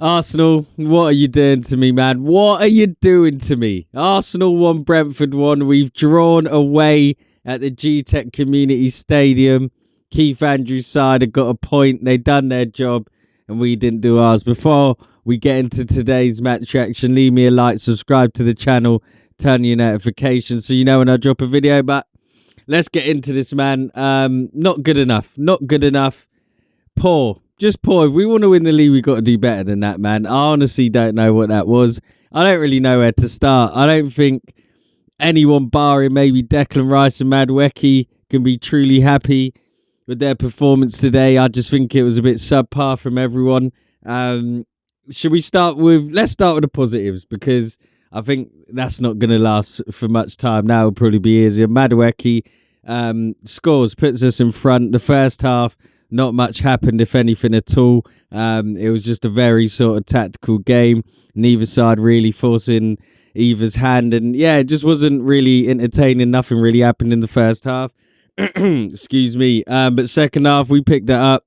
Arsenal, what are you doing to me, man? What are you doing to me? Arsenal won, Brentford won. We've drawn away at the G-Tech Community Stadium. Keith Andrews' side have got a point. They done their job and we didn't do ours. Before we get into today's match reaction, leave me a like, subscribe to the channel, turn your notifications so you know when I drop a video. But let's get into this, man. Not good enough. Not good enough. Poor. Just poor. If we want to win the league, we've got to do better than that, man. I honestly don't know what that was. I don't really know where to start. I don't think anyone barring maybe Declan Rice and Madueke can be truly happy with their performance today. I just think it was a bit subpar from everyone. Should we start with... Let's start with the positives, because I think that's not going to last for much time. Now it'll probably be easier. Madueke scores, puts us in front. The first half, not much happened, if anything at all. It was just a very sort of tactical game. Neither side really forcing either's hand. And yeah, it just wasn't really entertaining. Nothing really happened in the first half. Excuse me. But second half, we picked it up.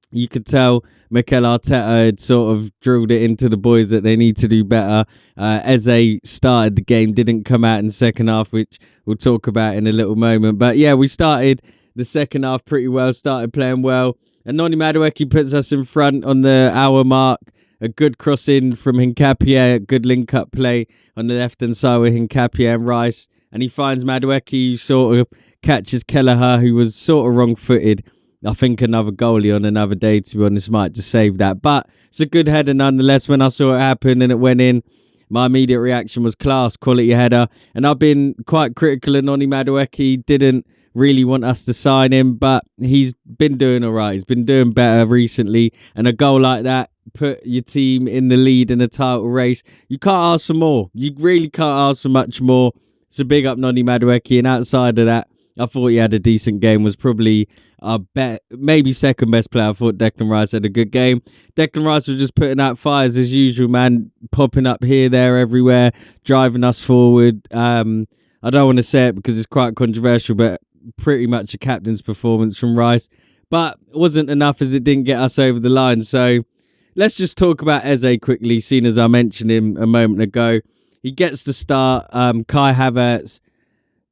You could tell Mikel Arteta had sort of drilled it into the boys that they need to do better. Eze started the game, didn't come out in the second half, which we'll talk about in a little moment. But yeah, we started the second half pretty well, started playing well. And Noni Madueke puts us in front on the hour mark. A good cross in from Hincapié, a good link-up play on the left-hand side with Hincapié and Rice. And he finds Madueke, who sort of catches Kelleher, who was sort of wrong-footed. I think another goalie on another day, to be honest, might just save that. But it's a good header nonetheless. When I saw it happen and it went in, my immediate reaction was class, quality header. And I've been quite critical of Noni Madueke. Didn't really want us to sign him, but he's been doing all right. He's been doing better recently. And a goal like that, put your team in the lead in a title race. You can't ask for more. You really can't ask for much more. So big up Noni Madueke. And outside of that, I thought he had a decent game. Was probably maybe second best player. I thought Declan Rice had a good game. Declan Rice was just putting out fires as usual, man. Popping up here, there, everywhere. Driving us forward. I don't want to say it because it's quite controversial, but pretty much a captain's performance from Rice. But it wasn't enough as it didn't get us over the line. So let's just talk about Eze quickly, seeing as I mentioned him a moment ago. He gets the start. Kai Havertz.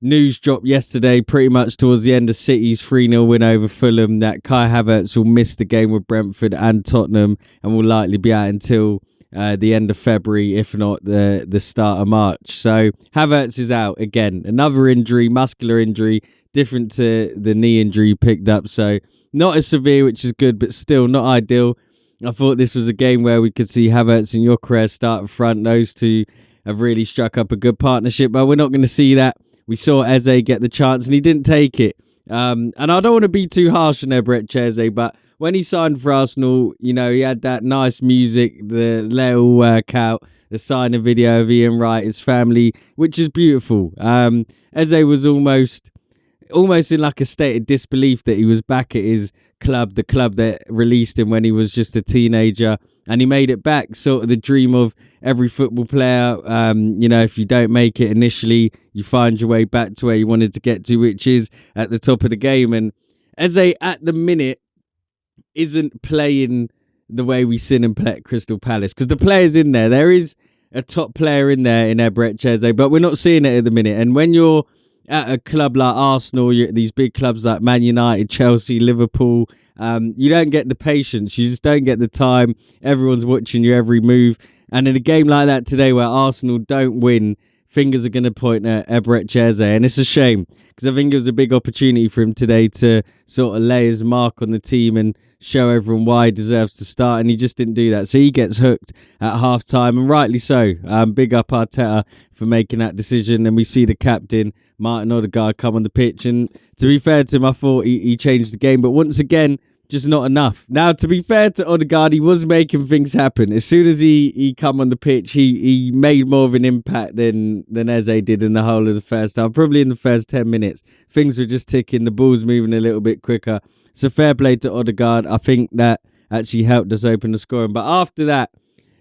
News dropped yesterday, pretty much towards the end of City's 3-0 win over Fulham, that Kai Havertz will miss the game with Brentford and Tottenham and will likely be out until the end of February, if not the start of March. So Havertz is out again. Another injury, muscular injury, different to the knee injury he picked up. So not as severe, which is good, but still not ideal. I thought this was a game where we could see Havertz and Gyökeres start up front. Those two have really struck up a good partnership, but we're not going to see that. We saw Eze get the chance and he didn't take it. And I don't want to be too harsh on Eberechi Eze, but when he signed for Arsenal, you know, he had that nice music, the little workout, the signing video of Ian Wright, his family, which is beautiful. Eze was almost in like a state of disbelief that he was back at his club, the club that released him when he was just a teenager, and he made it back. Sort of the dream of every football player. You know, if you don't make it initially, you find your way back to where you wanted to get to, which is at the top of the game. And Eze at the minute isn't playing the way we seen him play at Crystal Palace, because the players in there is a top player in there in Eberechi Eze, but we're not seeing it at the minute. And when you're at a club like Arsenal, these big clubs like Man United, Chelsea, Liverpool, you don't get the patience. You just don't get the time. Everyone's watching your every move. And in a game like that today where Arsenal don't win, fingers are going to point at Eberechi Eze. And it's a shame, because I think it was a big opportunity for him today to sort of lay his mark on the team and show everyone why he deserves to start. And he just didn't do that. So he gets hooked at half-time, and rightly so. Big up Arteta for making that decision. And we see the captain, Martin Odegaard, come on the pitch. And to be fair to him, I thought he changed the game. But once again, just not enough. Now, to be fair to Odegaard, he was making things happen. As soon as he come on the pitch, he made more of an impact than Eze did in the whole of the first half. Probably in the first 10 minutes. Things were just ticking. The ball's moving a little bit quicker. So fair play to Odegaard. I think that actually helped us open the scoring. But after that,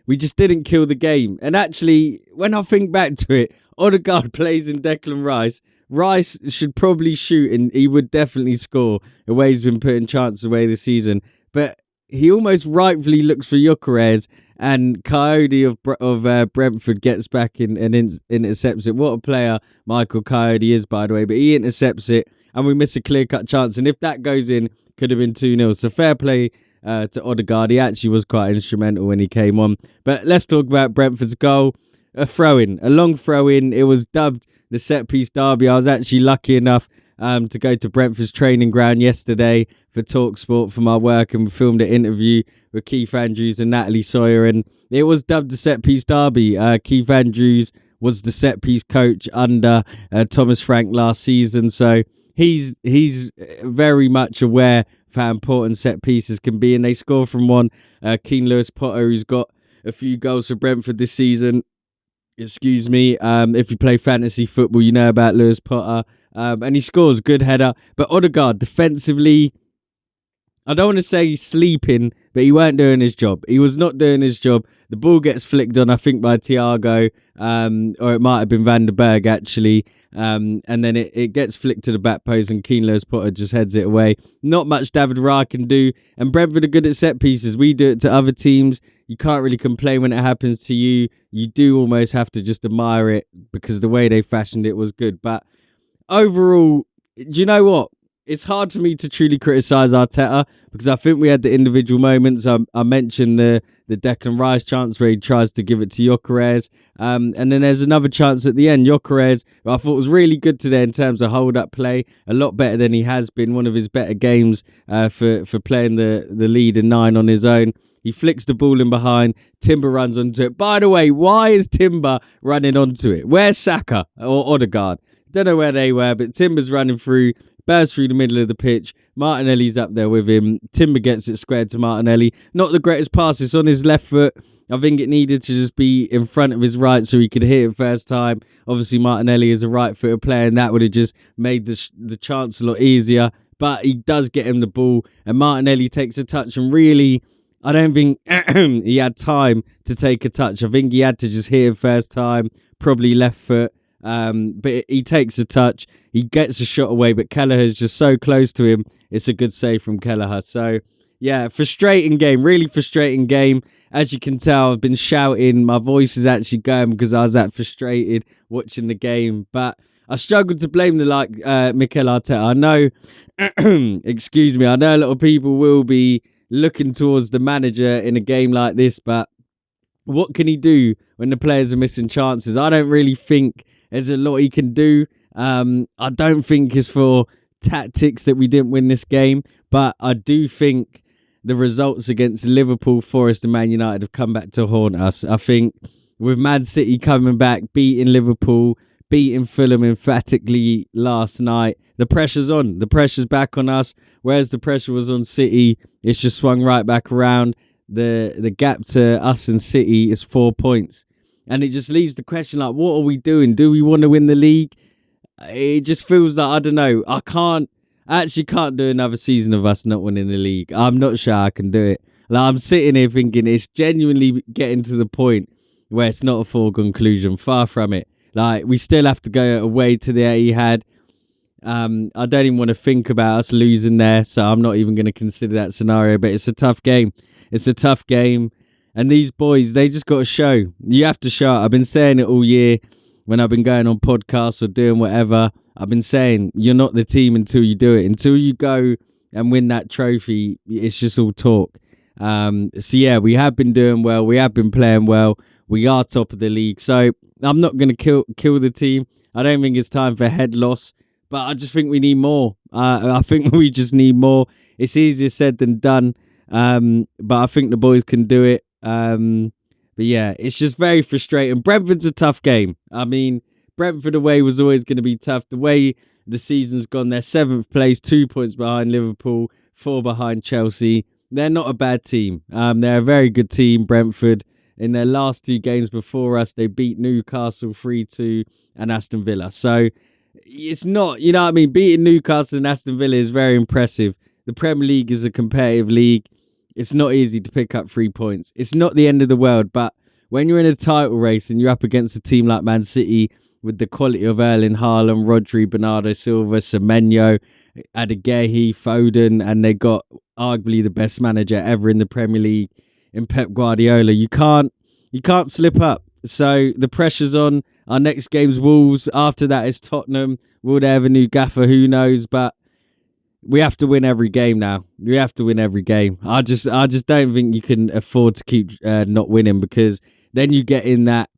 we just didn't kill the game. And actually, when I think back to it, Odegaard plays in Declan Rice. Rice should probably shoot and he would definitely score the way he's been putting chances away this season. But he almost rightfully looks for Gyökeres and Coyote of Brentford gets back in and intercepts it. What a player Michael Coyote is, by the way. But he intercepts it, and we miss a clear-cut chance. And if that goes in, could have been 2-0. So fair play to Odegaard. He actually was quite instrumental when he came on. But let's talk about Brentford's goal. A throw-in, a long throw-in. It was dubbed the set-piece derby. I was actually lucky enough to go to Brentford's training ground yesterday for TalkSport for my work, and we filmed an interview with Keith Andrews and Natalie Sawyer, and it was dubbed the set-piece derby. Keith Andrews was the set-piece coach under Thomas Frank last season, so he's very much aware of how important set pieces can be, and they score from one. Keane Lewis Potter, who's got a few goals for Brentford this season. Excuse me. If you play fantasy football, you know about Lewis Potter. And he scores, good header. But Odegaard, defensively, I don't want to say he's sleeping, but he weren't doing his job. He was not doing his job. The ball gets flicked on, I think, by Thiago, or it might have been Van der Berg, actually. And then it gets flicked to the back post, and Keane Lewis Potter just heads it away. Not much David Raya can do. And Brentford are good at set pieces. We do it to other teams. You can't really complain when it happens to you. You do almost have to just admire it because the way they fashioned it was good. But overall, do you know what? It's hard for me to truly criticise Arteta because I think we had the individual moments. I mentioned the Declan Rice chance where he tries to give it to Gyökeres. And then there's another chance at the end. Gyökeres, who I thought was really good today in terms of hold-up play. A lot better than he has been. One of his better games for playing the lead in 9 on his own. He flicks the ball in behind. Timber runs onto it. By the way, why is Timber running onto it? Where's Saka or Odegaard? Don't know where they were, but Timber's running through, bursts through the middle of the pitch. Martinelli's up there with him. Timber gets it squared to Martinelli. Not the greatest pass. It's on his left foot. I think it needed to just be in front of his right so he could hit it first time. Obviously, Martinelli is a right-footed player, and that would have just made the chance a lot easier. But he does get him the ball, and Martinelli takes a touch, and really, I don't think he had time to take a touch. I think he had to just hit it first time, probably left foot. But he takes a touch. He gets a shot away, but Kelleher's just so close to him. It's a good save from Kelleher. So, yeah, frustrating game. Really frustrating game. As you can tell, I've been shouting. My voice is actually going because I was that frustrated watching the game. But I struggled to blame Mikel Arteta. I know, excuse me, I know a lot of people will be looking towards the manager in a game like this, but what can he do when the players are missing chances? I don't really think there's a lot he can do. I don't think it's for tactics that we didn't win this game, but I do think the results against Liverpool, Forest and Man United have come back to haunt us. I think with Man City coming back, beating Liverpool, beating Fulham emphatically last night, the pressure's on. The pressure's back on us. Whereas the pressure was on City, it's just swung right back around. The gap to us and City is 4 points. And it just leaves the question, like, what are we doing? Do we want to win the league? It just feels like, I don't know. I actually can't do another season of us not winning the league. I'm not sure I can do it. Like, I'm sitting here thinking it's genuinely getting to the point where it's not a foregone conclusion. Far from it. Like, we still have to go away to the Etihad. I don't even want to think about us losing there, so I'm not even going to consider that scenario. But it's a tough game. It's a tough game. And these boys, they just got to show. You have to show it. I've been saying it all year when I've been going on podcasts or doing whatever. I've been saying you're not the team until you do it. Until you go and win that trophy, it's just all talk. So, yeah, we have been doing well. We have been playing well. We are top of the league. So I'm not going to kill the team. I don't think it's time for head loss. But I just think we need more. I think we just need more. It's easier said than done. But I think the boys can do it. But yeah, it's just very frustrating. Brentford's a tough game. I mean, Brentford away was always going to be tough. The way the season's gone, they're 7th place, 2 points behind Liverpool, 4 behind Chelsea. They're not a bad team. They're a very good team, Brentford. In their last 2 games before us, they beat Newcastle 3-2 and Aston Villa. So it's not, you know what I mean? Beating Newcastle and Aston Villa is very impressive. The Premier League is a competitive league. It's not easy to pick up 3 points. It's not the end of the world, but when you're in a title race and you're up against a team like Man City with the quality of Erling Haaland, Rodri, Bernardo Silva, Semenyo, Adegehi, Foden, and they got arguably the best manager ever in the Premier League, in Pep Guardiola. You can't slip up. So the pressure's on. Our next game's Wolves. After that is Tottenham. Will they have a new gaffer? Who knows? But we have to win every game now. We have to win every game. I just don't think you can afford to keep not winning, because then you get in that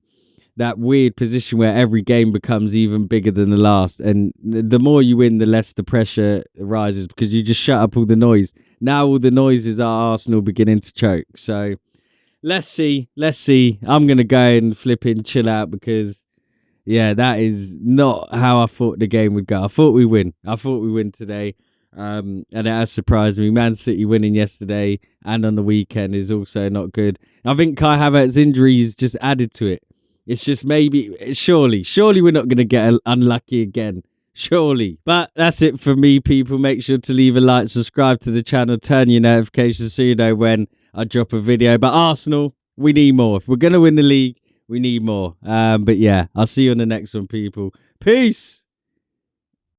weird position where every game becomes even bigger than the last, and the more you win, the less the pressure rises, because you just shut up all the noise. Now all the noises are Arsenal beginning to choke. So let's see. I'm gonna go and flipping chill out, because yeah, that is not how I thought the game would go. I thought we win today. And it has surprised me. Man City winning yesterday and on the weekend is also not good. I think Kai Havertz's injuries just added to it. It's just surely we're not going to get unlucky again. Surely. But that's it for me, people. Make sure to leave a like, subscribe to the channel, turn your notifications so you know when I drop a video. But Arsenal, we need more. If we're going to win the league, we need more. But yeah, I'll see you on the next one, people. Peace.